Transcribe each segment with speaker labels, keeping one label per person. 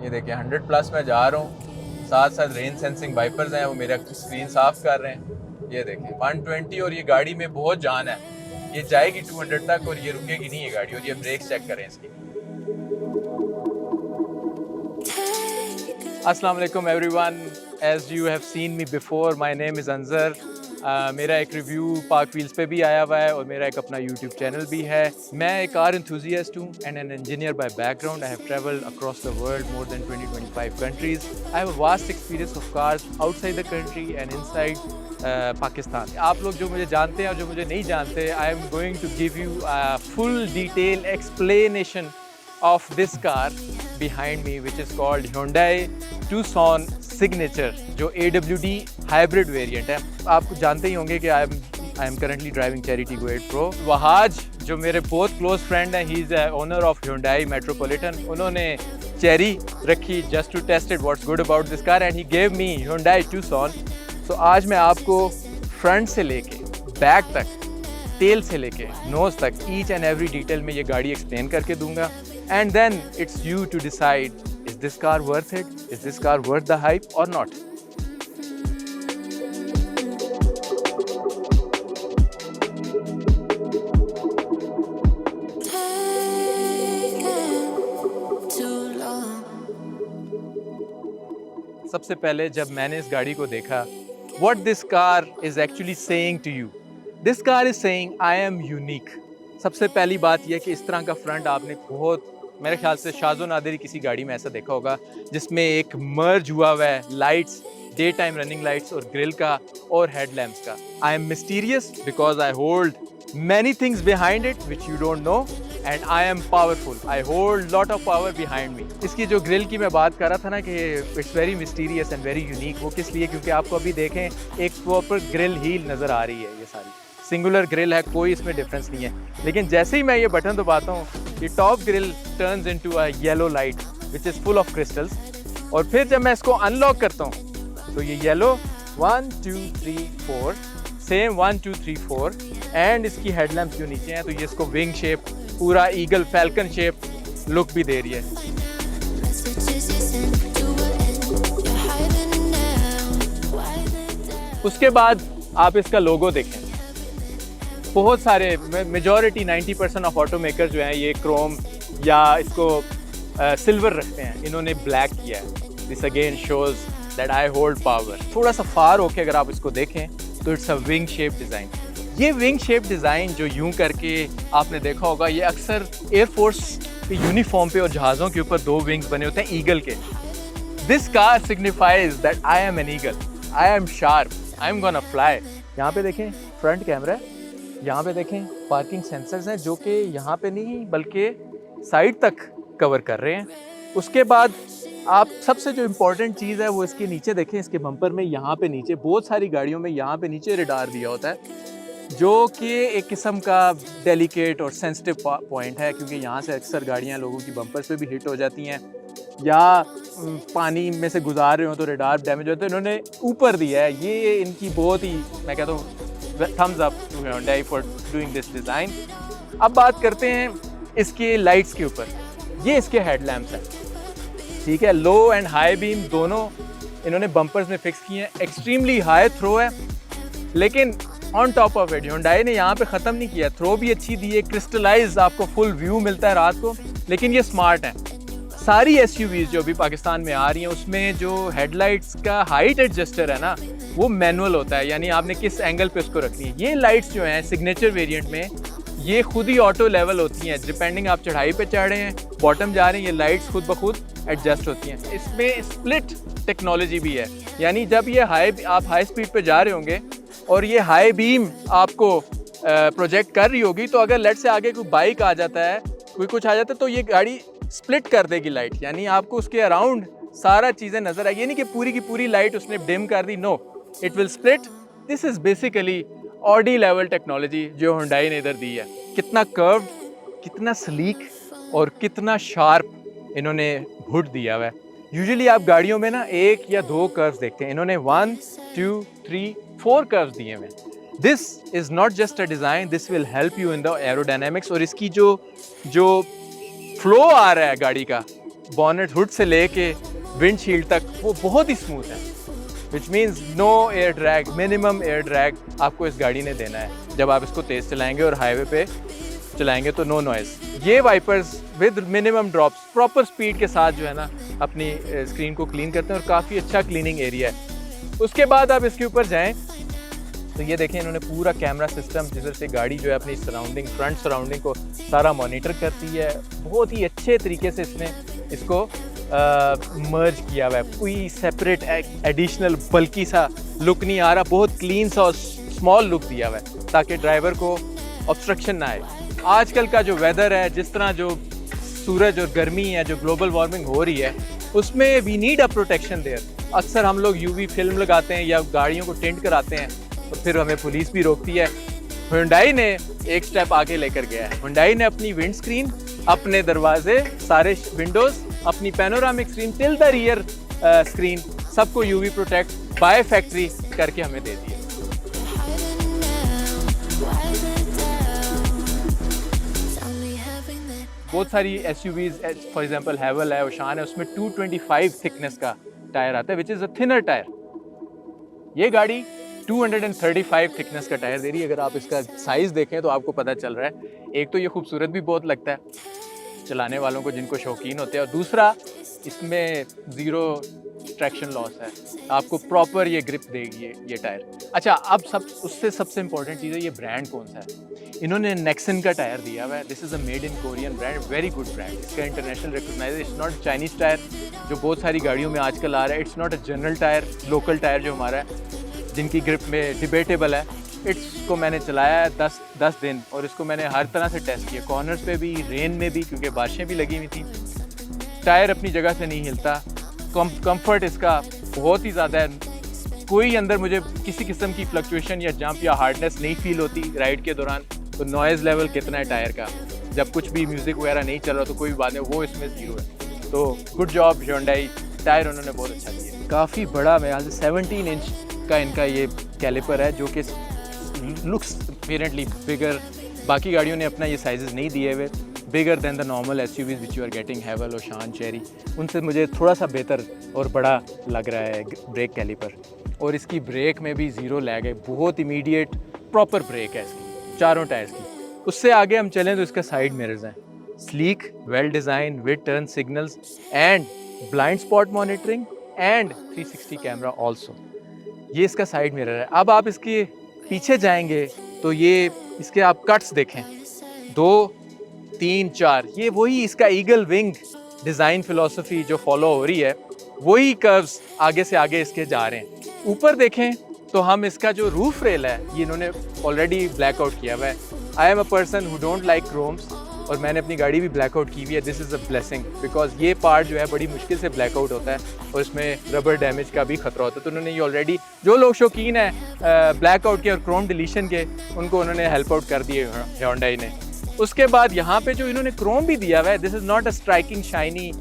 Speaker 1: ये देखिए 100 प्लस में जा रहा हूँ, साथ साथ रेन सेंसिंग वाइपर्स हैं, वो मेरा स्क्रीन साफ कर रहे हैं। ये देखिए 120 और ये गाड़ी में बहुत जान है, ये जाएगी 200 तक और ये रुकेगी नहीं ये गाड़ी। और ये ब्रेक चेक करें इसकी। अस्सलाम वालेकुम everyone, as you have seen me before, my name is Anjar. मेरा एक रिव्यू पाक व्हील्स पे भी आया हुआ है और मेरा एक अपना यूट्यूब चैनल भी है। मैं एक कार एंथुजियास्ट हूँ and an engineer by background. I have travelled across the world more than 20-25 countries. I have a vast experience of cars outside the country and inside Pakistan. आप लोग जो मुझे जानते हैं और जो मुझे नहीं जानते, I am going to give you a full detail explanation of this car behind me, which is called Hyundai Tucson Signature, जो AWD hybrid variant है। आप जानते ही होंगे कि I am currently driving Cherry Tiggo 8 Pro। Wahaj जो मेरे बहुत close friend हैं, he is a owner of Hyundai Metropolitan, उन्होंने Cherry रखी just to test it what's good about this car and he gave me Hyundai Tucson। So आज मैं आपको front से लेके बैक तक, टेल से लेके नोज तक ईच एंड एवरी डिटेल में ये गाड़ी एक्सप्लेन करके दूंगा। And then it's you to decide, is this car worth it? Is this car worth the hype or not? सबसे पहले जब मैंने इस गाड़ी को देखा, what this car is actually saying to you? This car is saying I am unique। सबसे पहली बात यह कि इस तरह का फ्रंट आपने बहुत, मेरे ख्याल से शाज़ो नादिर किसी गाड़ी में ऐसा देखा होगा जिसमें एक मर्ज हुआ हुआ है lights, day time running lights और ग्रिल का और हेडलैम्प्स का। I am mysterious because I hold many things behind it which you don't know and I am powerful. I hold lot of power behind me. इसकी जो grill की मैं बात कर रहा था ना कि it's very mysterious and very unique, वो किस लिए? क्योंकि आपको अभी देखें एक प्रॉपर ग्रिल हील नज़र आ रही है, ये सारी सिंगुलर ग्रिल है, कोई इसमें डिफरेंस नहीं है। लेकिन जैसे ही मैं ये बटन दबाता हूँ, ये top grill turns into a yellow light which is full of crystals. और फिर जब मैं इसको अनलॉक करता हूँ तो ये येलो 1 2 3 4 सेम 1 2 3 4 एंड इसकी हेडलैम्प्स जो नीचे हैं तो ये इसको विंग शेप, पूरा ईगल फैल्कन शेप लुक भी दे रही है। उसके बाद आप इसका लोगो देखें, बहुत सारे मेजॉरिटी 90% ऑफ ऑटोमेकर जो हैं ये क्रोम या इसको सिल्वर रखते हैं, इन्होंने ब्लैक किया है। This again shows that I hold power. थोड़ा सा फार होके अगर आप इसको देखें तो it's a wing shape design. ये विंग शेप डिज़ाइन जो यूं करके आपने देखा होगा, ये अक्सर एयरफोर्स के यूनिफॉर्म पे और जहाज़ों के ऊपर 2 विंग्स बने होते हैं ईगल के। This car signifies that I am an eagle, I am sharp, I am gonna fly. यहाँ पे देखें फ्रंट कैमरा है, यहाँ पे देखें पार्किंग सेंसर्स हैं जो कि यहाँ पे नहीं बल्कि साइड तक कवर कर रहे हैं। उसके बाद आप सबसे जो इम्पोर्टेंट चीज़ है वो इसके नीचे देखें, इसके बम्पर में यहाँ पे नीचे, बहुत सारी गाड़ियों में यहाँ पे नीचे रडार दिया होता है जो कि एक किस्म का डेलिकेट और सेंसिटिव पॉइंट है, क्योंकि यहाँ से अक्सर गाड़ियाँ लोगों की बम्पर पे भी हिट हो जाती हैं या पानी में से गुजार रहे हो तो रडार डैमेज होता है। इन्होंने ऊपर दिया है, ये इनकी बहुत ही, मैं कहता हूँ thumbs up to Hyundai for doing this design। अब बात करते हैं इसके लाइट्स के ऊपर। ये इसके हेडलैम्प्स हैं, ठीक है, लो एंड हाई बीम दोनों इन्होंने बम्पर्स में फिक्स किए हैं। एक्सट्रीमली हाई थ्रो है, लेकिन on top of it Hyundai ने यहाँ पे ख़त्म नहीं किया, थ्रो भी अच्छी दी है, क्रिस्टलाइज आपको फुल व्यू मिलता है रात को। लेकिन ये स्मार्ट है। सारी SUVs जो अभी पाकिस्तान में आ रही हैं उसमें जो हेडलाइट्स का हाइट एडजस्टर है ना वो मैनुअल होता है, यानी आपने किस एंगल पे उसको रखनी है। ये लाइट्स जो हैं सिग्नेचर वेरिएंट में ये खुद ही ऑटो लेवल होती हैं, डिपेंडिंग आप चढ़ाई पे चढ़ रहे हैं, बॉटम जा रहे हैं, ये लाइट्स खुद ब खुद एडजस्ट होती हैं। इसमें स्प्लिट टेक्नोलॉजी भी है, यानी जब ये आप हाई स्पीड पे जा रहे होंगे और ये हाई बीम आपको प्रोजेक्ट कर रही होगी, तो अगर लेट से आगे कोई बाइक आ जाता है, कोई कुछ आ जाता है, तो ये गाड़ी स्प्लिट कर देगी लाइट, यानी आपको उसके अराउंड सारा चीज़ें नजर आएगी। नहीं कि पूरी की पूरी लाइट उसने डिम कर दी, no, it will split. This is basically Audi level technology जो Hyundai ने इधर दी है। कितना कर्व्ड, कितना स्लीक और कितना शार्प इन्होंने हुड दिया हुआ है। यूजुअली आप गाड़ियों में ना 1 या 2 कर्व्स देखते हैं, इन्होंने 1 2 3 4 कर्व्स दिए हुए हैं। This is not just a design, this will help you in the aerodynamics. और इसकी जो फ्लो आ रहा है गाड़ी का, बॉनेट हुड से लेके विंडशील्ड तक वो बहुत ही स्मूथ है, which means no air drag, minimum air drag आपको इस गाड़ी ने देना है जब आप इसको तेज़ चलाएंगे और हाईवे पे चलाएंगे तो नो नॉइज़। ये wipers with minimum drops proper speed के साथ जो है ना अपनी स्क्रीन को क्लीन करते हैं और काफ़ी अच्छा क्लीनिंग एरिया है। उसके बाद आप इसके ऊपर जाएं तो ये देखें इन्होंने पूरा कैमरा सिस्टम जिधर से गाड़ी जो है अपनी सराउंडिंग, फ्रंट सराउंडिंग को सारा मॉनिटर करती है। बहुत ही अच्छे तरीके से इसने इसको मर्ज किया हुआ है, कोई सेपरेट एडिशनल बल्कि सा लुक नहीं आ रहा, बहुत क्लीन सा और स्मॉल लुक दिया हुआ है ताकि ड्राइवर को ऑब्स्ट्रक्शन ना आए। आजकल का जो वेदर है, जिस तरह जो सूरज और गर्मी है, जो ग्लोबल वार्मिंग हो रही है, उसमें we need a protection there. अक्सर हम लोग यूवी फिल्म लगाते हैं या गाड़ियों को टिंट कराते हैं तो फिर हमें पुलिस भी रोकती है। हुंडई ने एक स्टेप आगे लेकर गया है। हुंडई ने अपनी विंड स्क्रीन, अपने दरवाजे, सारे विंडोज, अपनी panoramic screen till the rear screen सबको यूवी प्रोटेक्ट बाय फैक्ट्री करके हमें दे दी है। बहुत सारी SUVs, फॉर एग्जांपल हैवल है, ओशान है, उसमें 225 थिकनेस का टायर आता है which is a thinner tyre. ये गाड़ी 235 थिकनेस का टायर दे रही है। अगर आप इसका साइज़ देखें तो आपको पता चल रहा है, एक तो ये खूबसूरत भी बहुत लगता है चलाने वालों को जिनको शौकीन होते हैं, और दूसरा इसमें ज़ीरो ट्रैक्शन लॉस है, आपको प्रॉपर ये ग्रिप देगी ये टायर। अच्छा, अब उससे सबसे इम्पोर्टेंट चीज़ है ये ब्रांड कौन सा है। इन्होंने नेक्सन का टायर दिया हुआ है। This is a made in Korean brand, very good brand. इसका international recognise, it's not Chinese tyre जो बहुत सारी गाड़ियों में आजकल आ रहा है। It's not a general tyre, local tyre जो हमारा है जिनकी ग्रिप में डिबेटेबल है। इसको मैंने चलाया है 10 दिन और इसको मैंने हर तरह से टेस्ट किया, कॉर्नर्स पे भी, रेन में भी, क्योंकि बारिशें भी लगी हुई थी। टायर अपनी जगह से नहीं हिलता, कंफर्ट इसका बहुत ही ज़्यादा है। कोई अंदर मुझे किसी किस्म की फ्लक्चुएशन या जंप या हार्डनेस नहीं फील होती राइड के दौरान। तो नॉइज़ लेवल कितना है टायर का, जब कुछ भी म्यूज़िक वगैरह नहीं चल रहा तो कोई बात नहीं, वो इसमें ज़ीरो है। तो गुड जॉब Hyundai, टायर उन्होंने बहुत अच्छा दिया। काफ़ी बड़ा, मेरे ख्याल से 17 इंच का इनका ये कैलिपर है जो कि लुक्स अपीरेंटली बिगर। बाकी गाड़ियों ने अपना ये साइजेस नहीं दिए हुए, bigger than the normal SUVs which you are getting, Haval, Oshan, Chery. उनसे मुझे थोड़ा सा बेहतर और बड़ा लग रहा है ब्रेक कैलिपर। और इसकी ब्रेक में भी ज़ीरो लैग है, बहुत इमीडिएट प्रॉपर ब्रेक है इसकी चारों टायर्स की। उससे आगे हम चलें तो इसका साइड मिरर्स हैं, sleek, well design with turn signals and blind spot monitoring and 360 camera also. ये इसका साइड मिरर है। अब आप इसके पीछे जाएंगे तो ये इसके आप कट्स देखें, 2, 3, 4, ये वही इसका ईगल विंग डिज़ाइन फिलॉसफी जो फॉलो हो रही है, वही कर्व्स आगे से आगे इसके जा रहे हैं। ऊपर देखें तो हम इसका जो रूफ रेल है ये इन्होंने ऑलरेडी ब्लैकआउट किया हुआ है। I am a person who don't like chromes और मैंने अपनी गाड़ी भी ब्लैकआउट की हुई है। This is a blessing because ये पार्ट जो है बड़ी मुश्किल से ब्लैकआउट होता है और इसमें रबर डैमेज का भी खतरा होता है। तो उन्होंने ये ऑलरेडी, जो लोग शौकीन है ब्लैकआउट के और क्रोम डिलीशन के, उनको उन्होंने हेल्प आउट कर दिए Hyundai ने। उसके बाद यहाँ पे जो इन्होंने क्रोम भी दिया हुआ है, this is not a striking shiny,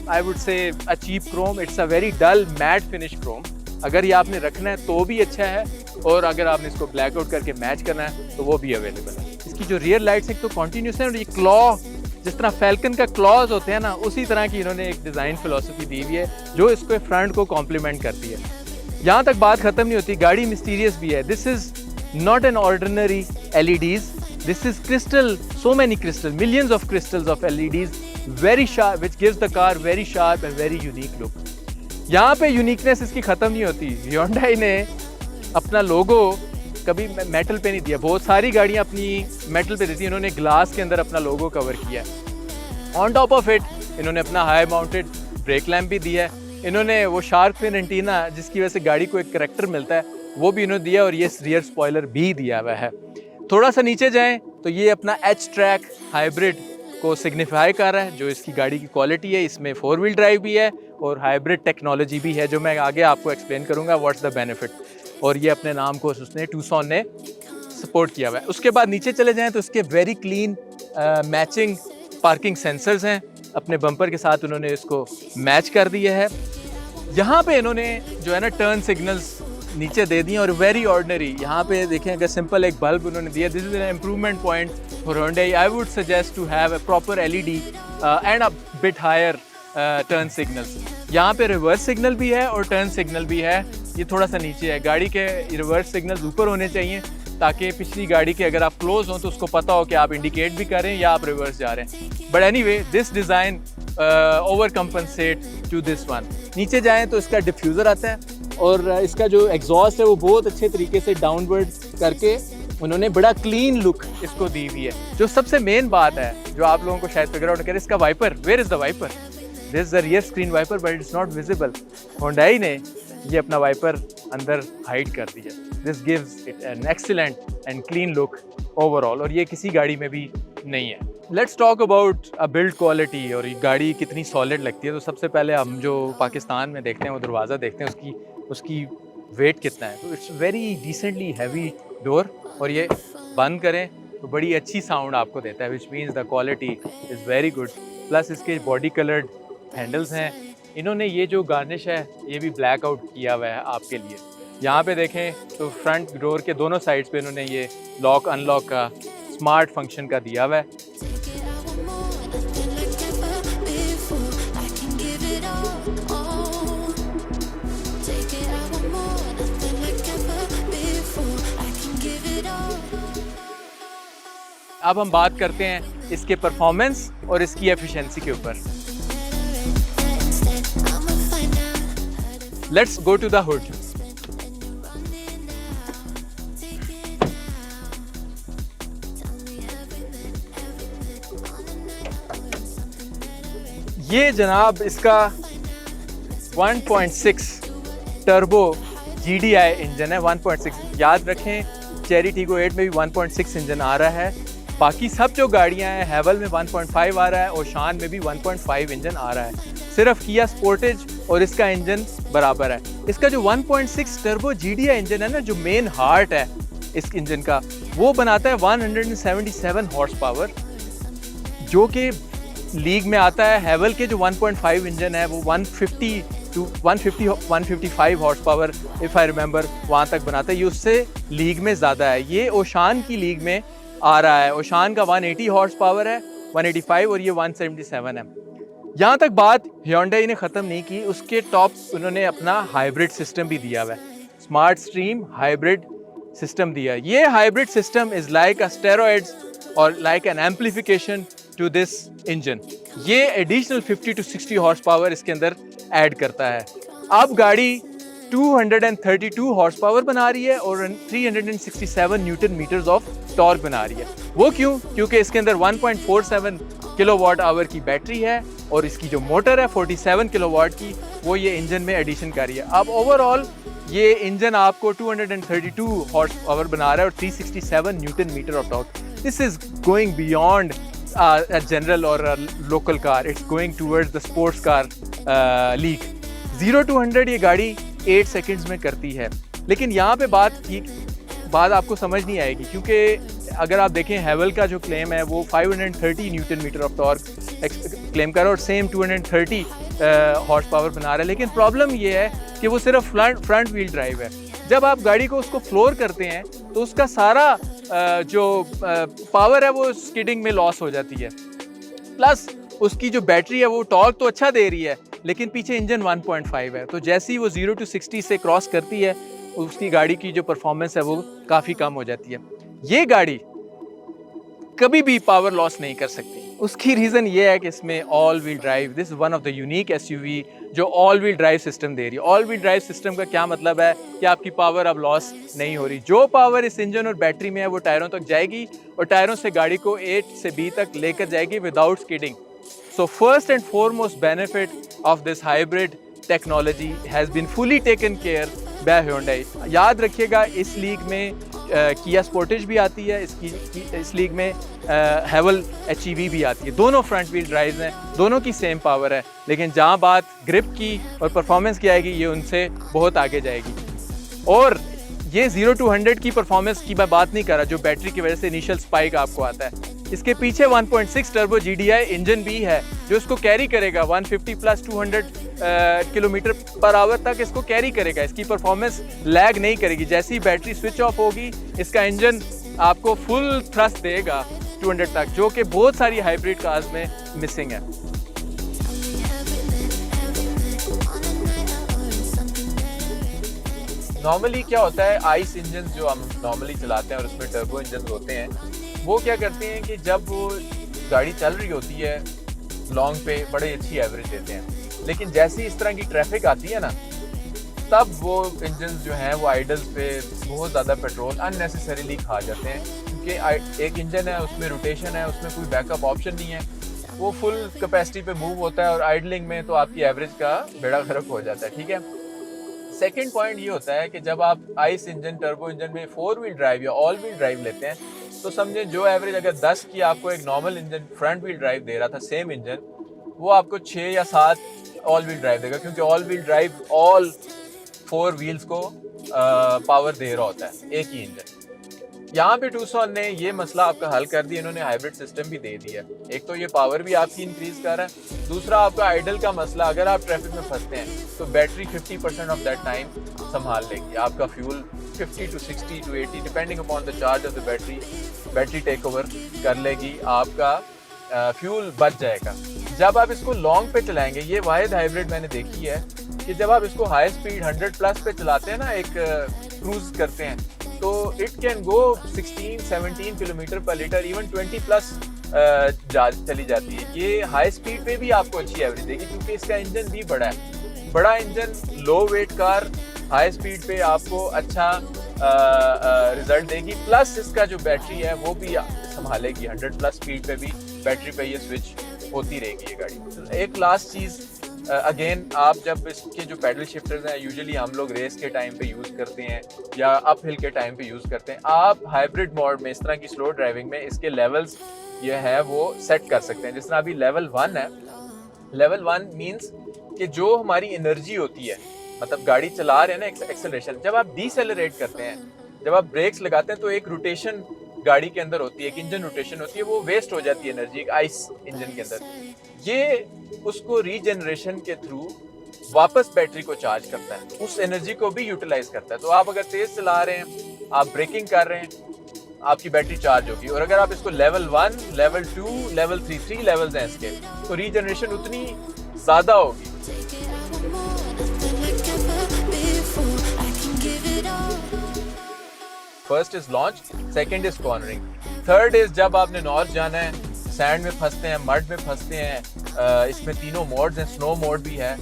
Speaker 1: I would say a cheap chrome, it's a very dull matte finish chrome. अगर ये आपने रखना है तो भी अच्छा है, और अगर आपने इसको ब्लैकआउट करके मैच करना है तो वो भी अवेलेबल है। इसकी जो रियर लाइट्स एक तो कॉन्टीन्यूस है, और ये क्लॉ, जिस तरह फैल्कन का क्लॉज होते हैं ना, उसी तरह की इन्होंने एक डिज़ाइन फिलॉसफी दी हुई है जो इसको फ्रंट को कॉम्प्लीमेंट करती है। यहाँ तक बात ख़त्म नहीं होती, गाड़ी मिस्टीरियस भी है। This is not an ordinary LEDs, this is crystal, so many crystal, millions of crystals of LEDs, very sharp, which gives the car very sharp and very unique look. यहाँ पे यूनिकनेस इसकी ख़त्म नहीं होती। Hyundai ने अपना लोगो कभी metal पे नहीं दिया, बहुत सारी गाड़ियाँ अपनी मेटल पे देती हैं, इन्होंने ग्लास के अंदर अपना लोगो कवर किया है। ऑन टॉप ऑफ इट इन्होंने अपना हाई माउंटेड ब्रेक लैम्प भी दिया है। इन्होंने वो शार्क फिन एंटीना जिसकी वजह से गाड़ी को एक करैक्टर मिलता है, वो भी इन्होंने दिया, और ये रियर स्पॉइलर भी दिया हुआ है। थोड़ा सा नीचे जाएं तो ये अपना H-Track हाइब्रिड को सिग्निफाई कर रहा है, जो इसकी गाड़ी की क्वालिटी है। इसमें 4 व्हील ड्राइव भी है और हाइब्रिड टेक्नोलॉजी भी है, जो मैं आगे आपको एक्सप्लेन करूंगा व्हाट्स द बेनिफिट। और ये अपने नाम को उसने टूसॉन ने सपोर्ट किया हुआ है। उसके बाद नीचे चले जाएं तो इसके very clean matching parking sensors हैं, अपने बम्पर के साथ उन्होंने इसको मैच कर दिया है। यहाँ पे इन्होंने जो है ना टर्न सिग्नल्स नीचे दे दिए, और वेरी ऑर्डिनरी यहाँ पे देखें, अगर सिंपल एक बल्ब उन्होंने दिया, this is an improvement point for Hyundai। I would suggest to have a proper LED and a bit higher turn signals. यहाँ पे रिवर्स सिग्नल भी है और टर्न सिग्नल भी है, ये थोड़ा सा नीचे है। गाड़ी के रिवर्स सिग्नल्स ऊपर होने चाहिए ताकि पिछली गाड़ी के अगर आप क्लोज हों तो उसको पता हो कि आप इंडिकेट भी कर रहे हैं या आप रिवर्स जा रहे हैं। But anyway this design over compensate to this one. नीचे जाएँ तो इसका डिफ्यूज़र आता है और इसका जो एग्जॉस्ट है वो बहुत अच्छे तरीके से डाउनवर्ड करके उन्होंने बड़ा क्लीन लुक इसको दी हुई है। जो सबसे मेन बात है जो आप लोगों को शायद फिगर आउट करे, इसका wiper, where is the wiper? This is the rear screen wiper but it's not visible. Hyundai ने ये अपना वाइपर अंदर हाइड कर दिया। This gives it an excellent and clean look overall, और ये किसी गाड़ी में भी नहीं है। Let's talk about a build quality और ये गाड़ी कितनी सॉलिड लगती है। तो सबसे पहले हम जो पाकिस्तान में देखते हैं वो दरवाज़ा देखते हैं, उसकी वेट कितना है। तो it's very decently heavy door, और ये बंद करें तो बड़ी अच्छी साउंड आपको देता है, which means the quality is very good. Plus इसके बॉडी कलर्ड हैंडल्स हैं। इन्होंने ये जो गार्निश है ये भी ब्लैक आउट किया हुआ है आपके लिए। यहाँ पे देखें तो फ्रंट डोर के दोनों साइड्स पे इन्होंने ये लॉक अनलॉक का स्मार्ट फंक्शन का दिया हुआ है। अब हम बात करते हैं इसके परफॉर्मेंस और इसकी एफिशिएंसी के ऊपर। Let's go to the hood. ये जनाब इसका 1.6 टर्बो GDI इंजन है। 1.6 याद रखें, चेरी टीगो 8 में भी 1.6 इंजन आ रहा है। बाकी सब जो गाड़ियां हैं, हैवल में 1.5 आ रहा है और शान में भी 1.5 इंजन आ रहा है। सिर्फ किया स्पोर्टेज और इसका इंजन बराबर है। इसका जो 1.6 टर्बो GDI इंजन है ना, जो मेन हार्ट है इस इंजन का, वो बनाता है 177 हॉर्स पावर, जो कि लीग में आता है। हैवल के जो 1.5 इंजन है वो 155 horse power if I remember वहाँ तक बनाता है। ये उससे लीग में ज़्यादा है। ये ओशान की लीग में आ रहा है। ओशान का 180 हॉर्स पावर है, 185, और ये 177 है। यहाँ तक बात Hyundai ने ख़त्म नहीं की, उसके टॉप उन्होंने अपना हाइब्रिड सिस्टम भी दिया हुआ है। स्मार्ट स्ट्रीम हाइब्रिड सिस्टम दिया है। ये hybrid system is like a steroids और like an amplification to this engine. ये एडिशनल 50 to 60 हॉर्स पावर इसके अंदर ऐड करता है। अब गाड़ी 232 हॉर्स पावर बना रही है और 367 न्यूटन मीटर्स ऑफ टॉर्क बना रही है। वो क्यों? क्योंकि इसके अंदर 1.47 किलोवाट आवर की बैटरी है और इसकी जो मोटर है 47 किलोवाट की, वो ये इंजन में एडिशन कर रही है। अब ओवरऑल ये इंजन आपको 232 हॉर्स पावर बना रहा है और 367 newton metre of torque. This is going beyond a general or a local car. It's going towards the sports car league. 0 to 100 ये गाड़ी 8 सेकंड्स में करती है। लेकिन यहाँ पे बात आपको समझ नहीं आएगी, क्योंकि अगर आप देखें हैवल का जो क्लेम है वो 530 newton metre of torque claim कर रहा है और सेम 230 हॉर्स पावर बना रहा है। लेकिन प्रॉब्लम ये है कि वो सिर्फ फ्रंट व्हील ड्राइव है। जब आप गाड़ी को उसको फ्लोर करते हैं तो उसका सारा जो पावर है वो स्किडिंग में लॉस हो जाती है। प्लस उसकी जो बैटरी है वो टॉर्क तो अच्छा दे रही है, लेकिन पीछे इंजन 1.5 है। तो जैसे ही वो 0 to 60 से क्रॉस करती है, उसकी गाड़ी की जो परफॉर्मेंस है वो काफ़ी कम हो जाती है। ये गाड़ी कभी भी पावर लॉस नहीं कर सकती। उसकी रीज़न ये है कि इसमें all wheel drive, this one of the unique SUV जो ऑल व्हील ड्राइव सिस्टम दे रही है। ऑल व्हील ड्राइव सिस्टम का क्या मतलब है कि आपकी पावर अब लॉस नहीं हो रही। जो पावर इस इंजन और बैटरी में है वो टायरों तक जाएगी और टायरों से गाड़ी को A से B तक लेकर जाएगी without skidding. So first and foremost benefit of this hybrid technology has been fully taken care by Hyundai। याद रखिएगा, इस लीग में किया स्पोर्टेज भी आती है, इस लीग में हैवल HEV भी आती है। दोनों फ्रंट व्हील ड्राइव्स हैं, दोनों की सेम पावर है, लेकिन जहाँ बात ग्रिप की और परफॉर्मेंस की आएगी ये उनसे बहुत आगे जाएगी। और ये 0 to 100 की परफॉर्मेंस की मैं बात नहीं कर रहा, जो बैटरी की वजह से इनिशियल स्पाइक आपको आता है। इसके पीछे 1.6 टर्बो GDI इंजन भी है जो इसको कैरी करेगा 150 प्लस 200 किलोमीटर पर आवर तक इसको कैरी करेगा। इसकी परफॉर्मेंस लैग नहीं करेगी। जैसे ही बैटरी स्विच ऑफ होगी, इसका इंजन आपको फुल थ्रस्ट देगा 200 तक, जो कि बहुत सारी हाइब्रिड कार्स में मिसिंग है।
Speaker 2: नॉर्मली क्या होता है, आइस इंजन जो हम नॉर्मली चलाते हैं और उसमें टर्बो इंजन होते हैं, वो क्या करते हैं कि जब वो गाड़ी चल रही होती है लॉन्ग पे बड़े अच्छी एवरेज देते हैं, लेकिन जैसे ही इस तरह की ट्रैफिक आती है ना, तब वो इंजन जो हैं वो आइडल्स पे बहुत ज़्यादा पेट्रोल अननेसेसरीली खा जाते हैं, क्योंकि एक इंजन है उसमें रोटेशन है, उसमें कोई बैकअप ऑप्शन नहीं है, वो फुल कैपेसिटी पे मूव होता है और आइडलिंग में तो आपकी एवरेज का बेड़ा गर्क हो जाता है। ठीक है, सेकंड पॉइंट ये होता है कि जब आप आइस इंजन टर्बो इंजन में 4 व्हील ड्राइव या ऑल व्हील ड्राइव लेते हैं, तो समझें जो एवरेज अगर 10 की आपको एक normal engine front wheel drive दे रहा था सेम इंजन, वो आपको 6 या 7 ऑल व्हील ड्राइव देगा, क्योंकि all wheel drive all 4 wheels को पावर दे रहा होता है एक ही इंजन। यहाँ पे टूसॉन ने ये मसला आपका हल कर दिया, इन्होंने हाइब्रिड सिस्टम भी दे दिया। एक तो ये पावर भी आपकी इंक्रीज कर रहा है, दूसरा आपका आइडल का मसला, अगर आप ट्रैफिक में फंसते हैं तो बैटरी 50% ऑफ दैट टाइम संभाल लेगी, आपका fuel 50 to 60 to 80 depending upon the charge of the battery take over कर लेगी, आपका फ्यूल बच जाएगा। जब आप इसको लॉन्ग पे चलाएंगे, ये वाहिद हाइब्रिड मैंने देखी है कि जब आप इसको हाई स्पीड 100+ पे चलाते हैं ना, एक क्रूज करते हैं, तो इट कैन गो 16-17 किलोमीटर पर लीटर, इवन 20+ चली जाती है। ये हाई स्पीड पे भी आपको अच्छी एवरेज देगी, क्योंकि इसका इंजन भी बड़ा है। बड़ा इंजन, लो वेट कार, हाई स्पीड पे आपको अच्छा रिजल्ट देगी, प्लस इसका जो बैटरी है वो भी संभालेगी। 100+ स्पीड पे भी बैटरी पे ये स्विच होती रहेगी ये गाड़ी। एक लास्ट चीज़, अगेन आप जब इसके जो पैडल शिफ्टर्स हैं यूजुअली हम लोग रेस के टाइम पे यूज़ करते हैं या अप हिल के टाइम पे यूज़ करते हैं, आप हाइब्रिड मोड में इस तरह की स्लो ड्राइविंग में इसके लेवल्स ये है वो सेट कर सकते हैं। जिस तरह अभी लेवल 1 है, लेवल 1 मीन्स कि जो हमारी एनर्जी होती है, मतलब गाड़ी चला रहे हैं ना, एक्सेलरेशन, जब आप डिसेलरेट करते हैं, जब आप ब्रेक्स लगाते हैं, तो एक रोटेशन गाड़ी के अंदर होती है, एक इंजन रोटेशन होती है, वो वेस्ट हो जाती है एनर्जी एक आइस इंजन के अंदर। ये उसको रीजनरेशन के थ्रू वापस बैटरी को चार्ज करता है, उस एनर्जी को भी यूटिलाइज करता है। तो आप अगर तेज चला रहे हैं, आप ब्रेकिंग कर रहे हैं, आपकी बैटरी चार्ज होगी। और अगर आप इसको लेवल 1, लेवल 2, लेवल 3 लेवल्स हैं इसके, तो रीजनरेशन उतनी ज़्यादा होगी। First is launch, second is cornering, third is जब आपने नॉर्थ जाना है, सैंड में फंसते हैं, मड में फंसते हैं, इसमें तीनों मोड्स हैं, स्नो मोड भी है,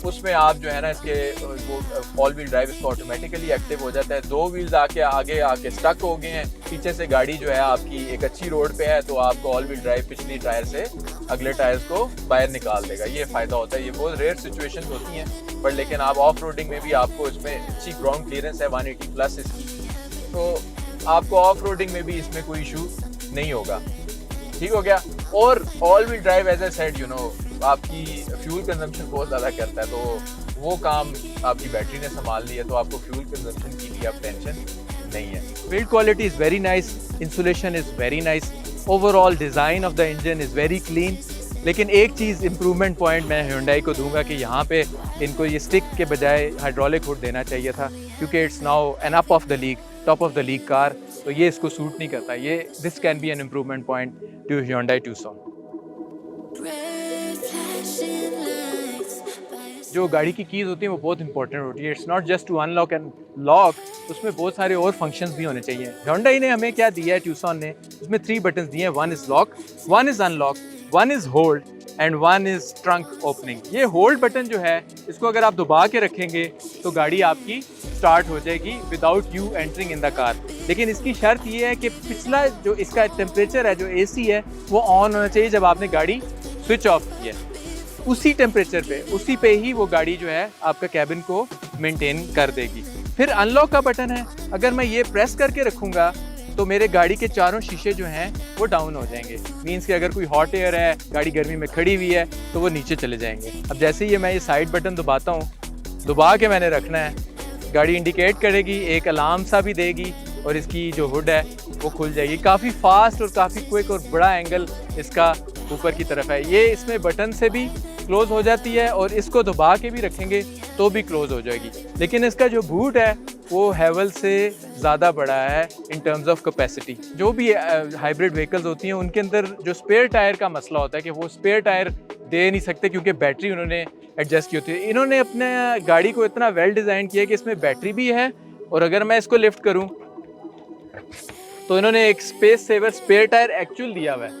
Speaker 2: उसमें आप जो है ना इसके वो ऑल व्हील ड्राइव इसको ऑटोमेटिकली एक्टिव हो जाता है। 2 व्हील्स आगे आके स्टक हो गए हैं, पीछे से गाड़ी जो है आपकी एक अच्छी रोड पे है, तो आपको ऑल व्हील ड्राइव पिछली टायर से अगले टायर्स को बाहर निकाल देगा। ये फ़ायदा होता है। ये बहुत रेयर सिचुएशन होती हैं, पर लेकिन आप ऑफ रोडिंग में भी आपको इसमें अच्छी ग्राउंड क्लियरेंस है 180+ इसकी, तो आपको ऑफ रोडिंग में भी इसमें कोई इशू नहीं होगा। ठीक हो गया। और all wheel drive as a said आपकी फ्यूल कंजम्पशन बहुत ज़्यादा करता है, तो वो काम आपकी बैटरी ने संभाल लिया, तो आपको फ्यूल कंजम्पशन की भी आप टेंशन नहीं है।
Speaker 1: Build quality is very nice, insulation is very nice, overall design of the engine is very clean. लेकिन एक चीज़ इम्प्रूवमेंट पॉइंट मैं Hyundai को दूंगा कि यहाँ पे इनको ये स्टिक के बजाय हाइड्रोलिक हुड देना चाहिए था, क्योंकि it's now an up of the league, top of the league car, तो ये इसको सूट नहीं करता। ये this can be an improvement point to Hyundai Tucson। जो गाड़ी की कीज़ होती हैं वो बहुत इंपॉर्टेंट होती है। It's not just to unlock and lock, उसमें बहुत सारे और फंक्शंस भी होने चाहिए। Hyundai ने हमें क्या दिया है, Tucson ने, उसमें 3 बटन्स दिए हैं। 1 is lock, 1 is unlock, 1 is hold and 1 is trunk opening. ये होल्ड बटन जो है, इसको अगर आप दबा के रखेंगे तो गाड़ी आपकी स्टार्ट हो जाएगी without you entering in the car. लेकिन इसकी शर्त ये है कि पिछला जो इसका टेम्परेचर है, जो AC है, वो ऑन होना चाहिए जब आपने गाड़ी स्विच ऑफ की है। उसी टेम्परेचर पे, उसी पे ही वो गाड़ी जो है आपका कैबिन को मेंटेन कर देगी। फिर अनलॉक का बटन है, अगर मैं ये प्रेस करके रखूँगा तो मेरे गाड़ी के चारों शीशे जो हैं वो डाउन हो जाएंगे। मीन्स कि अगर कोई हॉट एयर है, गाड़ी गर्मी में खड़ी हुई है, तो वो नीचे चले जाएंगे। अब जैसे ही मैं ये साइड बटन दबाता हूँ, दबा के मैंने रखना है, गाड़ी इंडिकेट करेगी, एक अलार्म सा भी देगी और इसकी जो हुड है वो खुल जाएगी। काफ़ी फास्ट और काफ़ी क्विक और बड़ा एंगल इसका ऊपर की तरफ है। ये इसमें बटन से भी क्लोज़ हो जाती है और इसको दबा के भी रखेंगे तो भी क्लोज़ हो जाएगी। लेकिन इसका जो बूट है वो हैवल से ज़्यादा बड़ा है इन टर्म्स ऑफ कैपेसिटी। जो भी हाइब्रिड व्हीकल्स होती हैं उनके अंदर जो स्पेयर टायर का मसला होता है कि वो स्पेयर टायर दे नहीं सकते क्योंकि बैटरी उन्होंने एडजस्ट की होती है। इन्होंने अपने गाड़ी को इतना वेल डिज़ाइन किया है कि इसमें बैटरी भी है, और अगर मैं इसको लिफ्ट करूं तो इन्होंने एक space saver spare tyre actual दिया हुआ है।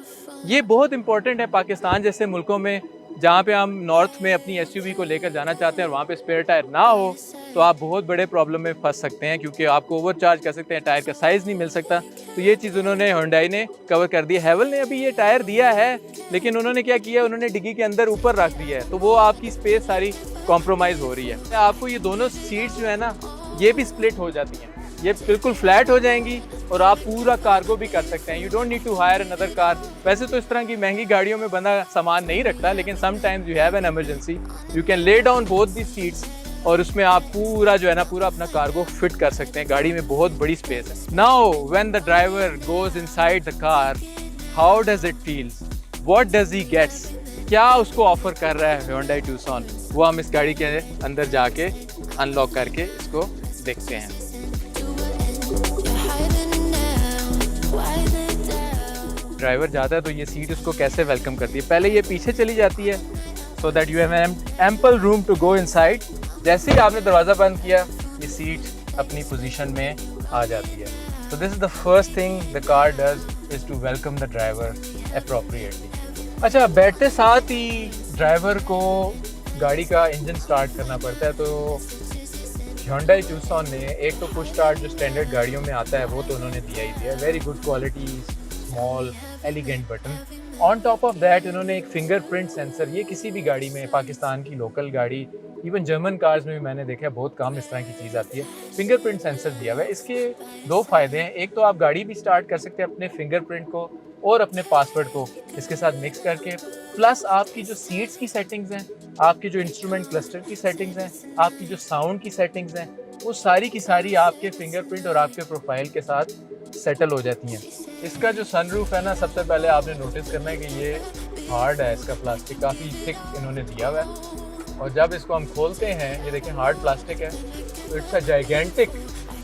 Speaker 1: ये बहुत इंपॉर्टेंट है पाकिस्तान जैसे मुल्कों में, जहाँ पे हम नॉर्थ में अपनी एसयूवी को लेकर जाना चाहते हैं और वहाँ पे स्पेयर टायर ना हो तो आप बहुत बड़े प्रॉब्लम में फंस सकते हैं, क्योंकि आपको ओवरचार्ज कर सकते हैं, टायर का साइज़ नहीं मिल सकता। तो ये चीज़ उन्होंने Hyundai ने कवर कर दी है। हैवल ने अभी ये टायर दिया है, लेकिन उन्होंने क्या किया, उन्होंने डिग्गी के अंदर ऊपर रख दिया है, तो वो आपकी स्पेस सारी कॉम्प्रोमाइज़ हो रही है। आपको ये दोनों सीट्स जो है ना, ये भी स्प्लिट हो जाती हैं, ये बिल्कुल फ्लैट हो जाएंगी और आप पूरा कार्गो भी कर सकते हैं। You don't need to hire another car. वैसे तो इस तरह की महंगी गाड़ियों में बंदा सामान नहीं रखता, लेकिन sometimes you have an emergency, you can lay down both the seats और उसमें आप पूरा जो है ना पूरा अपना कार्गो फिट कर सकते हैं। गाड़ी में बहुत बड़ी स्पेस है। Now when the driver goes inside the car, how does it feels, what does he gets, क्या उसको ऑफर कर रहा है Hyundai Tucson, वो हम इस गाड़ी के अंदर जाके अनलॉक करके इसको देखते हैं। ड्राइवर जाता है तो ये सीट उसको कैसे वेलकम करती है, पहले ये पीछे चली जाती है so that you have ample room to go inside. जैसे ही आपने दरवाज़ा बंद किया, ये सीट अपनी पोजीशन में आ जाती है। So this is the first thing the car does is to welcome the driver appropriately. अच्छा, बैठते साथ ही ड्राइवर को गाड़ी का इंजन स्टार्ट करना पड़ता है। तो Hyundai Tucson ने एक तो पुश स्टार्ट जो स्टैंडर्ड गाड़ियों में आता है वो तो उन्होंने दिया ही दिया, very good quality, small elegant button. On top of that उन्होंने एक फिंगरप्रिंट सेंसर, ये किसी भी गाड़ी में, पाकिस्तान की लोकल गाड़ी, इवन जर्मन कार्स में भी मैंने देखा है बहुत कम इस तरह की चीज़ आती है, फिंगरप्रिंट सेंसर दिया हुआ है। इसके दो फ़ायदे हैं, एक तो आप गाड़ी भी स्टार्ट कर सकते हैं अपने फिंगरप्रिंट को और अपने पासवर्ड को इसके साथ मिक्स करके, प्लस आपकी जो सीट्स की सेटिंग्स हैं, आपकी जो इंस्ट्रूमेंट क्लस्टर की सेटिंग्स हैं, आपकी जो साउंड की सेटिंग्स हैं, वो सारी की सारी आपके फिंगरप्रिंट और आपके प्रोफाइल के साथ सेटल हो जाती हैं। इसका जो सनरूफ है ना, सबसे पहले आपने नोटिस करना है कि ये हार्ड है, इसका प्लास्टिक काफ़ी थिक इन्होंने दिया हुआ है। और जब इसको हम खोलते हैं, ये देखें हार्ड प्लास्टिक है, तो इट्स अ जाइगेंटिक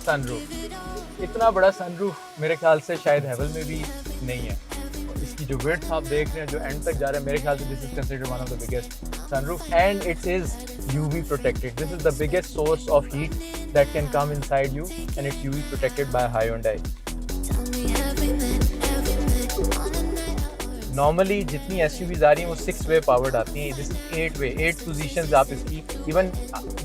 Speaker 1: सनरूफ। इतना बड़ा सनरूफ मेरे ख्याल से शायद हैवल में भी नहीं है। इसकी जो विड्थ आप देख रहे हैं जो एंड तक जा रहा है, मेरे ख्याल से this is considered one of the biggest sunroof and it is UV protected. This is the biggest source of heat that can come inside you and it's UV protected by Hyundai. Normally जितनी SUVs आ रही हैं वो 6 वे powered आती हैं, this is 8 way, 8 positions आप इसकी, even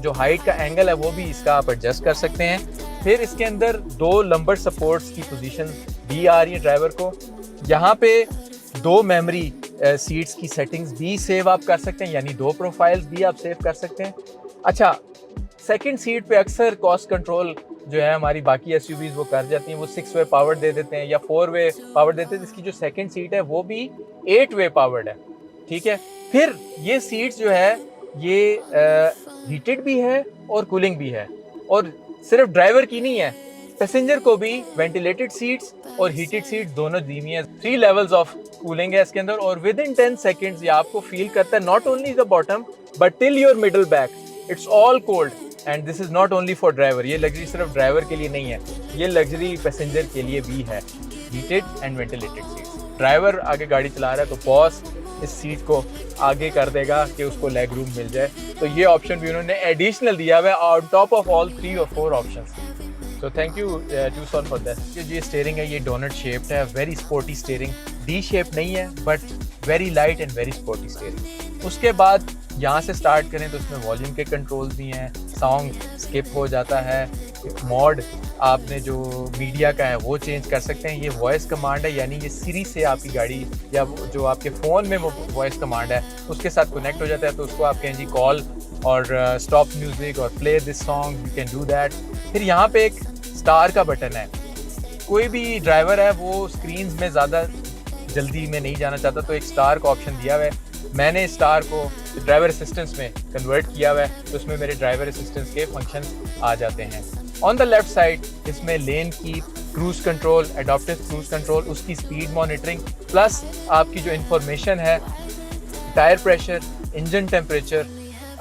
Speaker 1: जो height का एंगल है वो भी इसका आप एडजस्ट कर सकते हैं। फिर इसके अंदर 2 लंबर सपोर्ट्स की पोजीशन भी आ रही है ड्राइवर को। यहाँ पे 2 मेमोरी सीट्स की सेटिंग्स भी सेव आप कर सकते हैं, यानी 2 प्रोफाइल्स भी आप सेव कर सकते हैं। अच्छा, सेकंड सीट पे अक्सर कॉस्ट कंट्रोल जो है हमारी बाकी SUVs वो कर जाती हैं, वो 6 वे पावर्ड दे देते हैं या 4 वे पावर्ड देते हैं। इसकी जो सेकंड सीट है वो भी 8 वे पावर्ड है, ठीक है। फिर ये सीट्स जो है ये हीटेड भी है और कूलिंग भी है, और सिर्फ ड्राइवर की नहीं है, पैसेंजर को भी वेंटिलेटेड सीट्स और हीटेड सीट्स दोनों दी हुई हैं। 3 लेवल्स ऑफ कूलिंग है इसके अंदर, और विद इन 10 सेकेंड्स ये आपको फील करता है not only the bottom but till your middle back, it's all cold. And this is not only for driver, ये लग्जरी सिर्फ ड्राइवर के लिए नहीं है, ये लग्जरी पैसेंजर के लिए भी है, heated and ventilated seats. Driver आगे गाड़ी चला रहा है तो बॉस इस सीट को आगे कर देगा कि उसको लेग रूम मिल जाए, तो ये ऑप्शन भी उन्होंने एडिशनल दिया हुआ है ऑन टॉप ऑफ ऑल 3 और 4 options. So thank you Tucson for that. ये स्टीयरिंग है ये डोनट शेप्ड है, very sporty steering, D shape नहीं है but very light and very sporty steering. उसके बाद यहाँ से स्टार्ट करें तो इसमें वॉल्यूम के कंट्रोल्स भी हैं, सॉन्ग स्किप हो जाता है, मोड आपने जो मीडिया का है वो चेंज कर सकते हैं। ये वॉइस कमांड है, यानी ये सीरी से आपकी गाड़ी या जो आपके फ़ोन में वो वॉइस कमांड है उसके साथ कनेक्ट हो जाता है, तो उसको आप कहें जी कॉल और स्टॉप म्यूज़िक और play this song, you can do that. फिर यहाँ पे एक स्टार का बटन है, कोई भी ड्राइवर है वो स्क्रीन में ज़्यादा जल्दी में नहीं जाना चाहता तो एक स्टार का ऑप्शन दिया हुआ है, मैंने स्टार को ड्राइवर असिस्टेंस में कन्वर्ट किया हुआ है, तो उसमें मेरे ड्राइवर असिस्टेंस के फंक्शन आ जाते हैं। ऑन द लेफ्ट साइड इसमें लेन की cruise control, adaptive cruise control, उसकी स्पीड मॉनिटरिंग, प्लस आपकी जो इंफॉर्मेशन है, टायर प्रेशर, इंजन टेम्परेचर,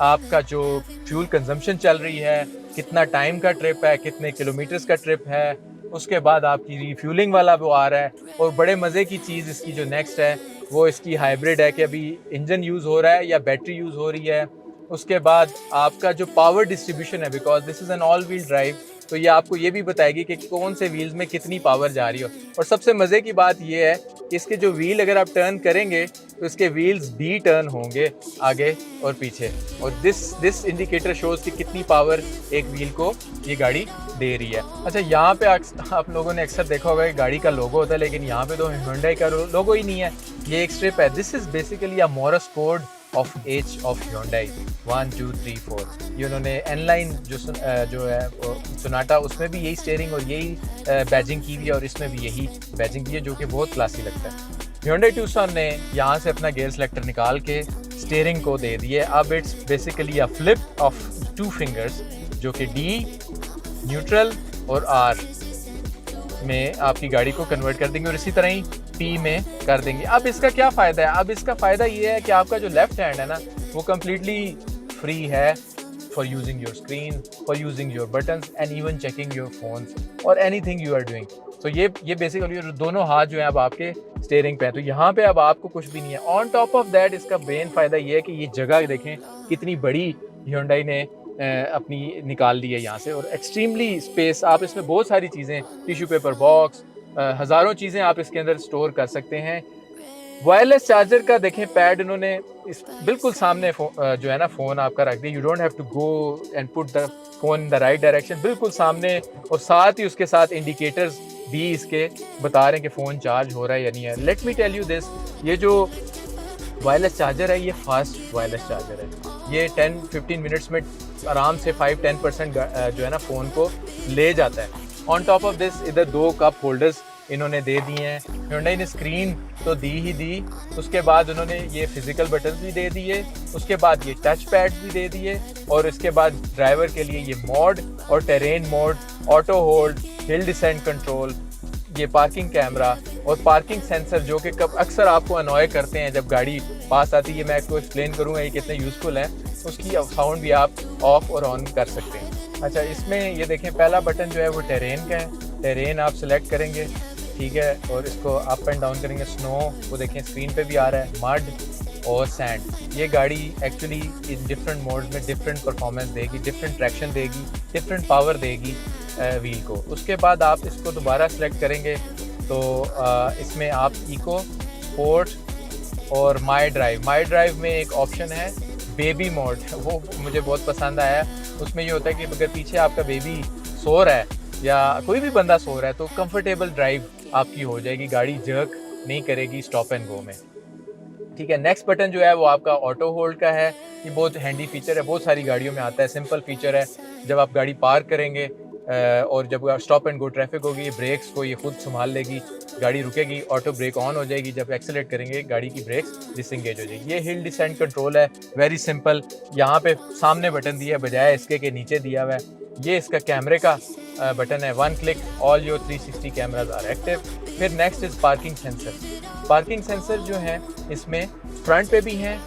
Speaker 1: आपका जो फ्यूल कंजम्पशन चल रही है, कितना टाइम का ट्रिप है, कितने किलोमीटर्स का ट्रिप है, उसके बाद आपकी रिफ्यूलिंग वाला वो आ रहा है। और बड़े मज़े की चीज़ इसकी जो नेक्स्ट है
Speaker 2: वो इसकी हाइब्रिड है कि अभी इंजन यूज़ हो रहा है या बैटरी यूज़ हो रही है। उसके बाद आपका जो पावर डिस्ट्रीब्यूशन है, because this is an all wheel drive, तो ये आपको ये भी बताएगी कि कौन से व्हील्स में कितनी पावर जा रही हो। और सबसे मज़े की बात ये है कि इसके जो व्हील अगर आप टर्न करेंगे तो इसके व्हील्स भी टर्न होंगे आगे और पीछे, और दिस इंडिकेटर शोज़ कि कितनी पावर एक व्हील को ये गाड़ी दे रही है। अच्छा, यहाँ पे आप लोगों ने अक्सर देखा होगा कि गाड़ी का लोगो होता है, लेकिन यहाँ पे तो Hyundai का लोगो ही नहीं है, ये एक स्ट्रिप है। This is basically a Morse code of as of Hyundai 1 2 3 4। ये उन्होंने एनलाइन जो है सोनाटा, उसमें भी यही स्टीयरिंग और यही बैजिंग की हुई है, और इसमें भी यही बैजिंग की है, जो कि बहुत क्लासी लगता है। Hyundai Tucson ने यहाँ से अपना गेयर सेलेक्टर निकाल के स्टीयरिंग को दे दिए। अब it's basically a flip of 2 fingers, जो कि D, न्यूट्रल और R में आपकी गाड़ी को कन्वर्ट कर देंगे, और इसी तरह ही P में कर देंगे। अब इसका क्या फ़ायदा है? अब इसका फ़ायदा ये है कि आपका जो लेफ्ट हैंड है ना, वो कम्प्लीटली फ्री है for using your screen, for using your buttons and even checking your phones और एनीथिंग यू आर डूइंग। तो ये बेसिकली दोनों हाथ जो है अब आपके स्टीयरिंग पे हैं, तो यहाँ पे अब आपको कुछ भी नहीं है। ऑन टॉप ऑफ दैट इसका मेन फ़ायदा ये है कि ये जगह देखें कितनी बड़ी Hyundai ने अपनी निकाल ली है यहाँ से, और एक्सट्रीमली स्पेस। आप इसमें बहुत सारी चीज़ें, टिश्यू पेपर बॉक्स, हज़ारों चीज़ें आप इसके अंदर स्टोर कर सकते हैं। वायरलेस चार्जर का देखें पैड इन्होंने इस बिल्कुल सामने जो है ना फ़ोन आपका रख दिया। You don't have to go and put the phone in the right direction, बिल्कुल सामने, और साथ ही उसके साथ इंडिकेटर्स भी इसके बता रहे हैं कि फ़ोन चार्ज हो रहा है या नहीं है। Let me tell you this, ये जो वायरलेस चार्जर है ये फास्ट वायरलेस चार्जर है। ये 10-15 मिनट्स में आराम से 5-10% जो है ना फ़ोन को ले जाता है। ऑन टॉप ऑफ दिस इधर 2 कप होल्डर्स इन्होंने दे दिए हैं। Hyundai ने स्क्रीन तो दी ही दी, उसके बाद उन्होंने ये फिजिकल बटन भी दे दिए, उसके बाद ये टच पैड भी दे दिए, और इसके बाद ड्राइवर के लिए ये मोड और terrain mode, auto hold, hill descent control, ये पार्किंग कैमरा और पार्किंग सेंसर, जो कि अक्सर आपको अनॉय करते हैं जब गाड़ी पास आती है। मैं आपको एक्सप्लेन करूँगा ये कितने यूज़फुल हैं। उसकी साउंड भी आप ऑफ और ऑन कर सकते हैं। अच्छा, इसमें ये देखें पहला बटन जो है वो टेरेन का है। टेरेन आप सिलेक्ट करेंगे, ठीक है, और इसको अप एंड डाउन करेंगे। स्नो वो देखें स्क्रीन पे भी आ रहा है, मड और सैंड। ये गाड़ी एक्चुअली इन डिफरेंट मोड्स में डिफरेंट परफॉर्मेंस देगी, डिफरेंट ट्रैक्शन देगी, डिफरेंट पावर देगी व्हील को। उसके बाद आप इसको दोबारा सेलेक्ट करेंगे तो इसमें आप इको, स्पोर्ट और माई ड्राइव में एक ऑप्शन है बेबी मोड, वो मुझे बहुत पसंद आया। उसमें ये होता है कि अगर पीछे आपका बेबी सो रहा है या कोई भी बंदा सो रहा है तो कंफर्टेबल ड्राइव आपकी हो जाएगी, गाड़ी जर्क नहीं करेगी स्टॉप एंड गो में, ठीक है। नेक्स्ट बटन जो है वो आपका ऑटो होल्ड का है। ये बहुत हैंडी फीचर है, बहुत सारी गाड़ियों में आता है। सिंपल फीचर है, जब आप गाड़ी पार्क करेंगे और जब स्टॉप एंड गो ट्रैफिक होगी, ब्रेक्स को ये खुद संभाल लेगी, गाड़ी रुकेगी, ऑटो ब्रेक ऑन हो जाएगी, जब एक्सेलेरेट करेंगे गाड़ी की ब्रेक्स डिसएंगेज हो जाएगी। ये हिल डिसेंट कंट्रोल है, वेरी सिंपल। यहाँ पे सामने बटन दिया है बजाय इसके के नीचे दिया हुआ है। ये इसका कैमरे का बटन है, 1 click all your 360 cameras are active. फिर next is parking sensor. Parking sensor जो है इसमें फ्रंट पे भी हैं,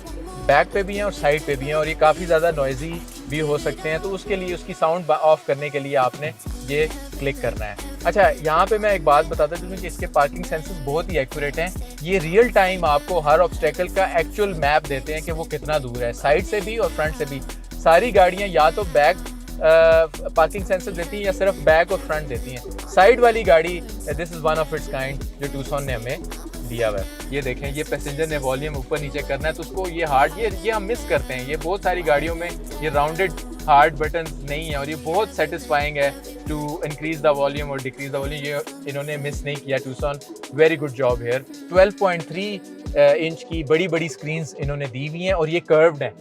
Speaker 2: बैक पे भी हैं और साइड पे भी हैं, और ये काफ़ी ज़्यादा नॉइजी भी हो सकते हैं, तो उसके लिए उसकी साउंड ऑफ करने के लिए आपने ये क्लिक करना है। अच्छा, यहाँ पे मैं एक बात बताता चलूँ कि इसके पार्किंग सेंसर्स बहुत ही एक्यूरेट हैं। ये रियल टाइम आपको हर ऑब्स्टेकल का एक्चुअल मैप देते हैं कि वो कितना दूर है, साइड से भी और फ्रंट से भी। सारी गाड़ियाँ या तो बैक पार्किंग सेंसर देती हैं या सिर्फ बैक और फ्रंट देती हैं। साइड वाली गाड़ी this is one of its kind जो टूसॉन ने हमें दिया हुआ है। ये देखें, ये पैसेंजर ने वॉल्यूम ऊपर नीचे करना है तो उसको ये हार्ड, ये हम मिस करते हैं। ये बहुत सारी गाड़ियों में ये राउंडेड हार्ड बटन नहीं है, और ये बहुत सेटिस्फाइंग है टू इंक्रीज द वॉल्यूम और डिक्रीज द वॉल्यूम। ये इन्होंने मिस नहीं किया, Tucson, very good job here. 12.3 inch की बड़ी बड़ी स्क्रीन्स इन्होंने दी हुई हैं और ये कर्व्ड है।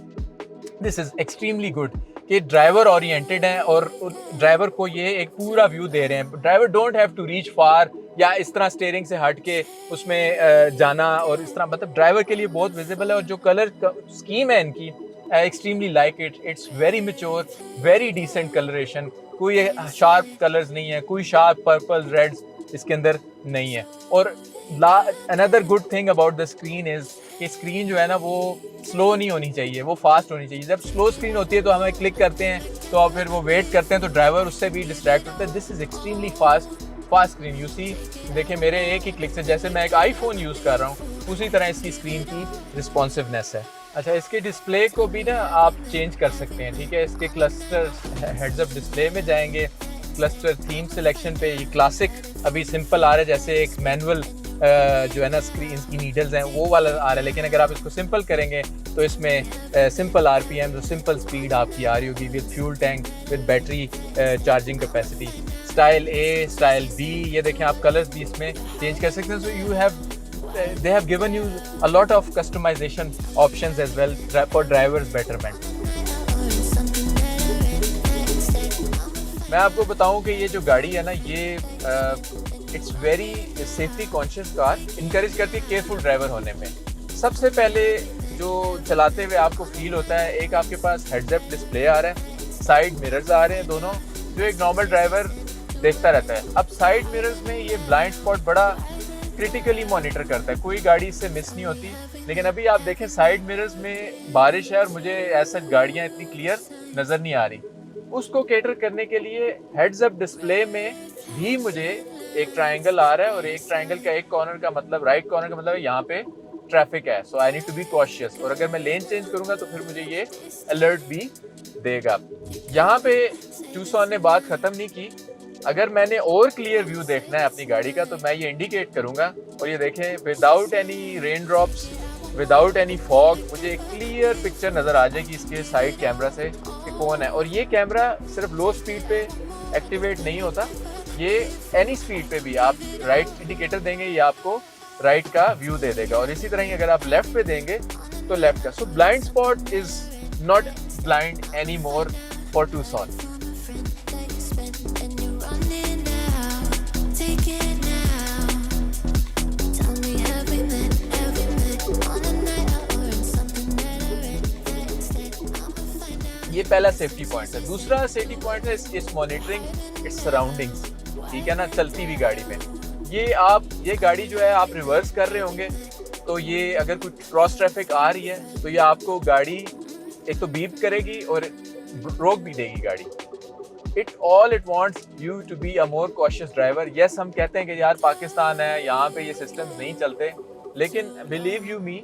Speaker 2: दिस इज़ एक्सट्रीमली गुड कि ड्राइवर ओरिएंटेड हैं और ड्राइवर को ये एक पूरा व्यू दे रहे हैं। Driver don't have to reach far या इस तरह स्टीयरिंग से हट के उसमें जाना, और इस तरह मतलब ड्राइवर के लिए बहुत विजिबल है। और जो कलर स्कीम है इनकी, extremely like it, it's very mature, very decent colouration, कोई शार्प कलर्स नहीं है, कोई शार्प पर्पल रेड्स इसके अंदर नहीं है। और another good thing about the screen is कि स्क्रीन जो है ना वो स्लो नहीं होनी चाहिए, वो फास्ट होनी चाहिए। जब स्लो स्क्रीन होती है तो हमें क्लिक करते हैं तो फिर वो वेट करते हैं तो ड्राइवर उससे भी डिस्ट्रैक्ट होता है। This is extremely fast screen. You see, देखिए मेरे एक ही क्लिक से, जैसे मैं एक आईफोन यूज़ कर रहा हूँ उसी तरह इसकी स्क्रीन की रिस्पॉन्सिवनेस है। अच्छा, इसके डिस्प्ले को भी ना आप चेंज कर सकते हैं, ठीक है। इसके क्लस्टर हेड्स अप डिस्प्ले में जाएंगे, क्लस्टर थीम सिलेक्शन पे ये क्लासिक अभी सिंपल आ रहा है, जैसे एक मैनुअल जो है ना स्क्रीन की नीडल्स हैं वो वाला आ रहा है, लेकिन अगर आप इसको सिंपल करेंगे तो इसमें सिंपल आरपीएम तो सिंपल स्पीड आपकी आ रही होगी with fuel tank, with battery charging capacity. Style A, style B, ये देखें आप कलर्स भी इसमें चेंज कर सकते हैं। So you have they have given you a lot of customization options as well for drivers betterment. मैं आपको बताऊं कि ये जो गाड़ी है ना ये it's very safety conscious car, encourage करती है केयरफुल ड्राइवर होने में। सबसे पहले जो चलाते हुए आपको फील होता है, एक आपके पास हेड्स अप डिस्प्ले आ रहा है, साइड मिरर्स आ रहे हैं दोनों, जो एक नॉर्मल ड्राइवर देखता रहता है। अब साइड मिरर्स में ये ब्लाइंड स्पॉट बड़ा क्रिटिकली मॉनिटर करता है, कोई गाड़ी इससे मिस नहीं होती। लेकिन अभी आप देखें साइड मिरर्स में बारिश है और मुझे ऐसा गाड़ियां इतनी क्लियर नज़र नहीं आ रही। उसको कैटर करने के लिए हेड्स अप डिस्प्ले में भी मुझे एक ट्रायंगल आ रहा है, और एक ट्रायंगल का एक कॉर्नर का मतलब, राइट कॉर्नर का मतलब है यहाँ पे ट्रैफिक है, so I need to be cautious. और अगर मैं लेन चेंज करूंगा तो फिर मुझे ये अलर्ट भी देगा। यहाँ पे टूसॉन ने बात ख़त्म नहीं की। अगर मैंने और क्लियर व्यू देखना है अपनी गाड़ी का तो मैं ये इंडिकेट करूंगा, और ये देखें without any rain drops, without any fog, मुझे एक क्लियर पिक्चर नज़र आ जाएगी इसके साइड कैमरा से कि कौन है। और ये कैमरा सिर्फ लो स्पीड पे एक्टिवेट नहीं होता, ये एनी स्पीड पे भी आप राइट इंडिकेटर देंगे ये आपको राइट का व्यू दे देगा, और इसी तरह ही अगर आप लेफ्ट पे देंगे तो लेफ्ट का। सो blind spot is not blind any more for Tucson. ये पहला सेफ्टी पॉइंट है। दूसरा सेफ्टी पॉइंट है इस मॉनिटरिंग इट्स सराउंडिंग्स, ठीक है ना, चलती हुई गाड़ी में। ये गाड़ी जो है आप रिवर्स कर रहे होंगे तो ये अगर कोई क्रॉस ट्रैफिक आ रही है तो ये आपको गाड़ी एक तो बीप करेगी और रोक भी देगी गाड़ी। It wants you to be a more cautious driver. Yes, हम कहते हैं कि यार पाकिस्तान है, यहाँ पे ये सिस्टम नहीं चलते, लेकिन बिलीव यू मी,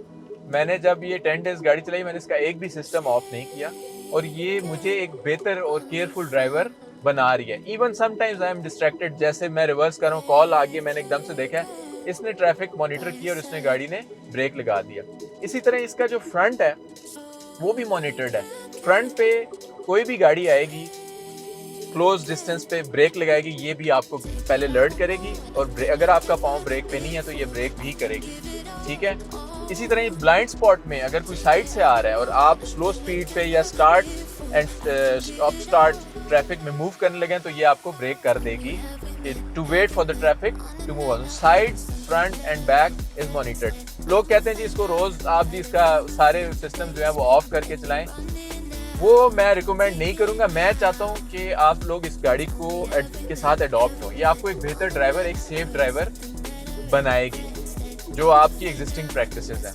Speaker 2: मैंने जब ये 10 डेज गाड़ी चलाई मैंने इसका एक भी सिस्टम ऑफ नहीं किया, और ये मुझे एक बेहतर और केयरफुल ड्राइवर बना रही है। Even sometimes I am distracted, जैसे मैं रिवर्स कर रहा हूँ, कॉल आ गई, मैंने एकदम से देखा है, इसने ट्रैफिक मॉनिटर किया और इसने गाड़ी ने ब्रेक लगा दिया। इसी तरह इसका जो फ्रंट है वो भी मॉनिटर्ड है। फ्रंट पे कोई भी गाड़ी आएगी क्लोज डिस्टेंस पे ब्रेक लगाएगी, ये भी आपको पहले अलर्ट करेगी, और अगर आपका पाँव ब्रेक पे नहीं है तो ये ब्रेक भी करेगी, ठीक है। इसी तरह ब्लाइंड स्पॉट में अगर कोई साइड से आ रहा है और आप स्लो स्पीड पे या start and stop start traffic में मूव करने लगे तो ये आपको ब्रेक कर देगी to wait for the traffic to move on. Side, front and back is monitored. लोग कहते हैं जी इसको रोज आप भी इसका सारे सिस्टम जो है वो ऑफ करके चलाएं, वो मैं रिकमेंड नहीं करूंगा। मैं चाहता हूं कि आप लोग इस गाड़ी को के साथ अडॉप्ट हो, ये आपको एक बेहतर ड्राइवर, एक सेफ ड्राइवर बनाएगी जो आपकी एग्जिस्टिंग प्रैक्टिसेस हैं,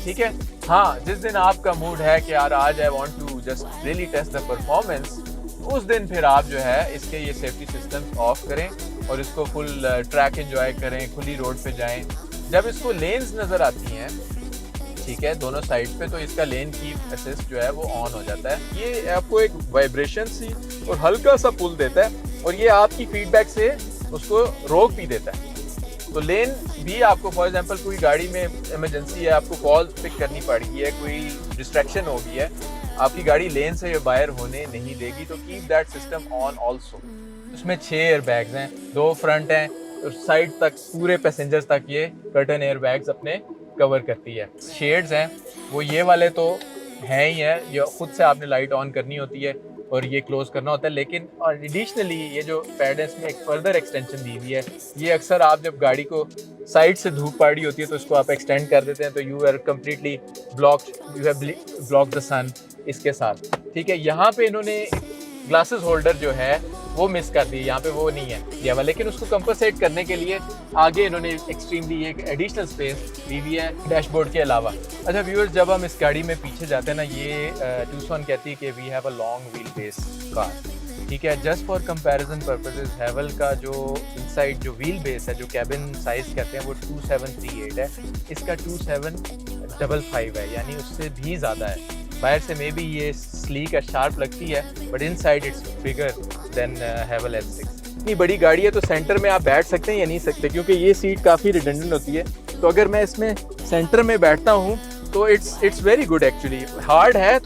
Speaker 2: ठीक है। हाँ, जिस दिन आपका मूड है कि यार आज I want to just really test the performance, उस दिन फिर आप जो है इसके ये सेफ्टी सिस्टम ऑफ करें और इसको फुल ट्रैक एंजॉय करें, खुली रोड पे जाएं। जब इसको लेन्स नज़र आती हैं, ठीक है, दोनों साइड पे, तो इसका लेन की असिस्ट जो है वो ऑन हो जाता है। ये आपको एक वाइब्रेशन सी और हल्का सा पुल देता है, और ये आपकी फीडबैक से उसको रोक भी देता है। तो लेन भी आपको, फॉर एग्जांपल कोई गाड़ी में इमरजेंसी है, आपको कॉल पिक करनी पड़ गई है, कोई डिस्ट्रैक्शन हो गई है, आपकी गाड़ी लेन से बाहर होने नहीं देगी, तो keep that system on also. उसमें 6 एयर बैग्स हैं, 2 फ्रंट हैं, और साइड तक पूरे पैसेंजर्स तक ये कर्टन एयर बैग्स अपने कवर करती है। शेड्स हैं वो ये वाले तो हैं ही हैं, ये खुद से आपने लाइट ऑन करनी होती है और ये क्लोज करना होता है, लेकिन और एडिशनली ये जो पैड है इसमें एक फर्दर एक्सटेंशन दी हुई है। ये अक्सर आप जब गाड़ी को साइड से धूप पड़ रही होती है तो इसको आप एक्सटेंड कर देते हैं, तो you are completely blocked, you have blocked the sun इसके साथ, ठीक है। यहाँ पे इन्होंने ग्लासेस होल्डर जो है वो मिस कर दी, यहाँ पे वो नहीं है दिया हुआ, लेकिन उसको कंपनसेट करने के लिए आगे इन्होंने एक्सट्रीमली एक एडिशनल स्पेस दी हुई है डैशबोर्ड के अलावा। अच्छा व्यूअर्स, जब हम इस गाड़ी में पीछे जाते हैं ना, ये टूसॉन कहती है कि we have a long wheel base car, ठीक है। Just for comparison purposes Haval का जो इनसाइड जो व्हील बेस है, जो कैबिन साइज कहते हैं, वो 2738 है, इसका 2755 है, यानी उससे भी ज़्यादा है। बाहर से मे बी ये स्लीक है, शार्प लगती है, but inside it's bigger than हैवल S6। इतनी बड़ी गाड़ी है तो सेंटर में आप बैठ सकते हैं या नहीं सकते, क्योंकि ये सीट काफ़ी रिडंडेंट होती है। तो अगर मैं इसमें सेंटर में बैठता हूँ तो it's very good actually. Hard है,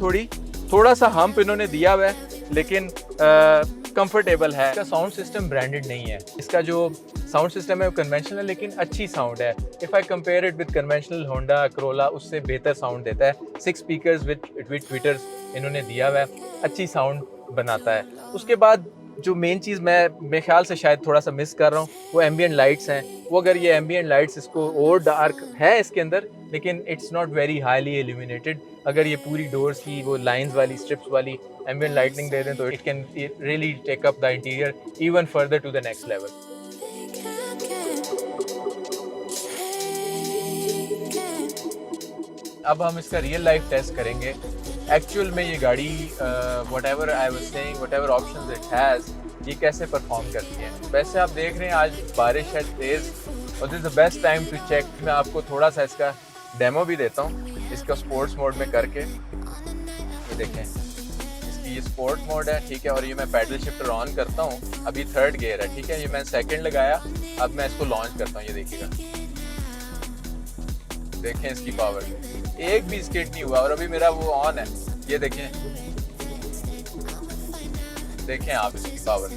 Speaker 2: थोड़ा सा हम्प इन्होंने दिया हुआ है, लेकिन कंफर्टेबल है। इसका साउंड सिस्टम ब्रांडेड नहीं है, इसका जो साउंड सिस्टम है वो कन्वेंशनल है, लेकिन अच्छी साउंड है। If I compare it with conventional Honda Corolla, उससे बेहतर साउंड देता है। 6 स्पीकर्स विद ट्विटर्स इन्होंने दिया हुआ है, अच्छी साउंड बनाता है। उसके बाद जो मेन चीज़ मेरे ख्याल से शायद थोड़ा सा मिस कर रहा हूँ, वो एम्बियंट लाइट्स हैं। वो अगर ये एम्बियंट लाइट्स इसको और डार्क है इसके अंदर, लेकिन it's not very highly illuminated. अगर ये पूरी डोर्स की वो लाइंस वाली, स्ट्रिप्स वाली एम्बियंट लाइटनिंग दे दें तो it can really take up the interior even further to the next level. अब हम इसका रियल लाइफ टेस्ट करेंगे। एक्चुअल में ये गाड़ी whatever I was saying, whatever options it has, ये कैसे परफॉर्म करती है। वैसे आप देख रहे हैं आज बारिश है तेज़, और this is the best time to check. मैं आपको थोड़ा सा इसका डेमो भी देता हूँ, इसका स्पोर्ट्स मोड में करके। ये देखें, इसकी ये स्पोर्ट मोड है, ठीक है। और ये मैं पैडल शिफ्टर ऑन करता हूँ, अभी 3rd गियर है, ठीक है। ये मैं 2nd लगाया, अब मैं इसको लॉन्च करता हूँ। ये देखिएगा, देखें इसकी पावर, एक भी स्किड नहीं हुआ, और अभी मेरा वो ऑन है। ये देखें आप इसकी पावर।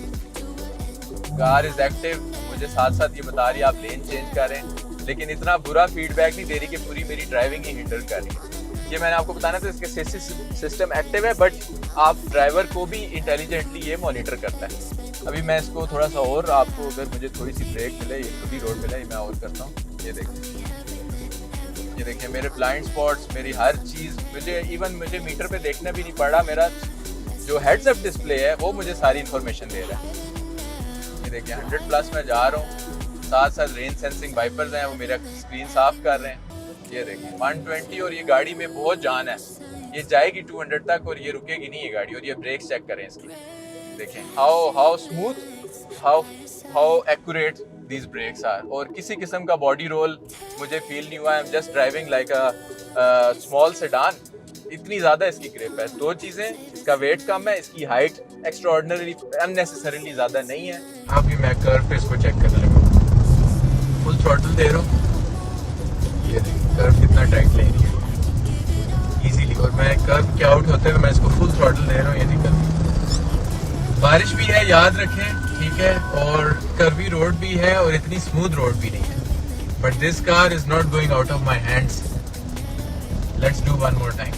Speaker 2: कार इज एक्टिव, मुझे साथ साथ ये बता रही है आप लेन चेंज करें, लेकिन इतना बुरा फीडबैक नहीं दे रही कि पूरी मेरी ड्राइविंग ही हिंडर कर रही है। ये मैंने आपको बताना था, इसके सिस्टम एक्टिव है, बट आप ड्राइवर को भी इंटेलिजेंटली ये मॉनिटर करता है। अभी मैं इसको थोड़ा सा और, आपको अगर मुझे थोड़ी सी ब्रेक मिले, ये खुद ही रोड मिले, मैं और करता हूँ। ये देखिए मेरे ब्लाइंड स्पॉट्स, मेरी हर चीज़, मुझे मीटर पे देखना भी नहीं पड़ा। मेरा जो हेड्स अप डिस्प्ले है वो मुझे सारी इन्फॉर्मेशन दे रहा है। ये देखिए 100+ में जा रहा हूँ, साथ साथ रेन सेंसिंग वाइपर्स हैं, वो मेरा स्क्रीन साफ कर रहे हैं। ये देखिए 120, और ये गाड़ी में बहुत जान है, ये जाएगी 200 तक और ये रुकेगी नहीं ये गाड़ी। और ये ब्रेक चेक करें इसकी, देखें how smooth, how accurate these brakes are, और किसी किस्म का बॉडी रोल मुझे फील नहीं हुआ। I am just driving like a small sedan, इतनी ज़्यादा इसकी ग्रिप है। 2 चीज़ें, इसका वेट कम है, इसकी हाइट एक्स्ट्राऑर्डिनरी अननेसेसरीली ज़्यादा नहीं है। अभी मैं कर्व पे इसको चेक करने लगा, फुल थ्रॉटल दे रहा हूँ। ये देखिए कर्व कितना टाइट ले रही है इजीली, और मैं कर्व के आउट होते हुए मैं इसको फुल थ्रॉटल दे रहा हूँ। ये निकल, बारिश भी है याद रखें, ठीक है, और कर्वी रोड भी है और इतनी स्मूथ रोड भी नहीं है। But this car is not going out of my hands. Let's do one more time.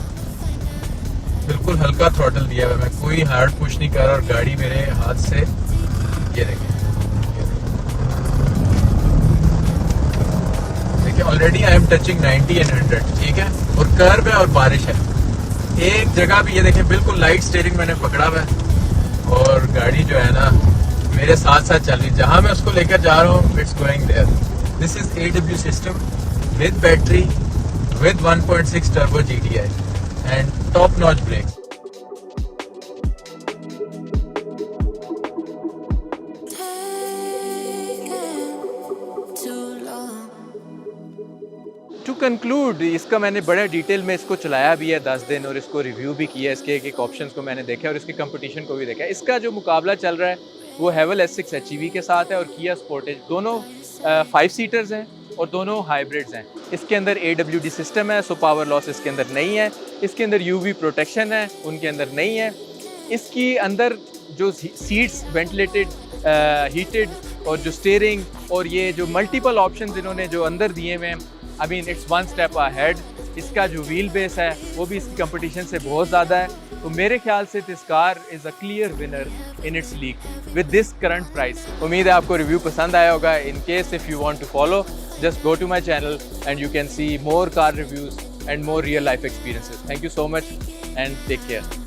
Speaker 2: बिल्कुल हल्का थ्रॉटल दिया हुआ, मैं कोई हार्ड पुश नहीं कर रहा, और गाड़ी मेरे हाथ से, ये देखिए already I am touching 90 and 100, ठीक है। और कर्व है और बारिश है, एक जगह भी ये देखें बिल्कुल लाइट स्टीयरिंग मैंने पकड़ा हुआ है, और गाड़ी जो है ना मेरे साथ साथ चल रही, जहाँ मैं उसको लेकर जा रहा हूँ it's going there. This is AW system with battery, with 1.6 turbo GTI and top notch brakes. To conclude, इसका मैंने बड़े डिटेल में इसको चलाया भी है 10 दिन, और इसको रिव्यू भी किया, इसके एक ऑप्शंस को मैंने देखा और इसके कंपटीशन को भी देखा। इसका जो मुकाबला चल रहा है वो हैवल S6 HEV के साथ है, और किया स्पोर्टेज, दोनों 5 सीटर्स हैं और दोनों हाइब्रिड्स हैं। इसके अंदर AWD सिस्टम है, सो पावर लॉस इसके अंदर नहीं है। इसके अंदर UV प्रोटेक्शन है, उनके अंदर नहीं है। इसकी अंदर जो सीट्स वेंटिलेटेड, हीटेड, और जो स्टीयरिंग और ये जो मल्टीपल ऑप्शंस इन्होंने जो अंदर दिए हुए हैं, I mean it's 1 step ahead. इसका जो व्हील बेस है वो भी इसकी कंपटीशन से बहुत ज़्यादा है। तो मेरे ख्याल से this car is a clear winner in its league with this current price. उम्मीद है आपको रिव्यू पसंद आया होगा। In case if you want to follow, just go to my channel and you can see more car reviews and more real life experiences. Thank you so much and take care.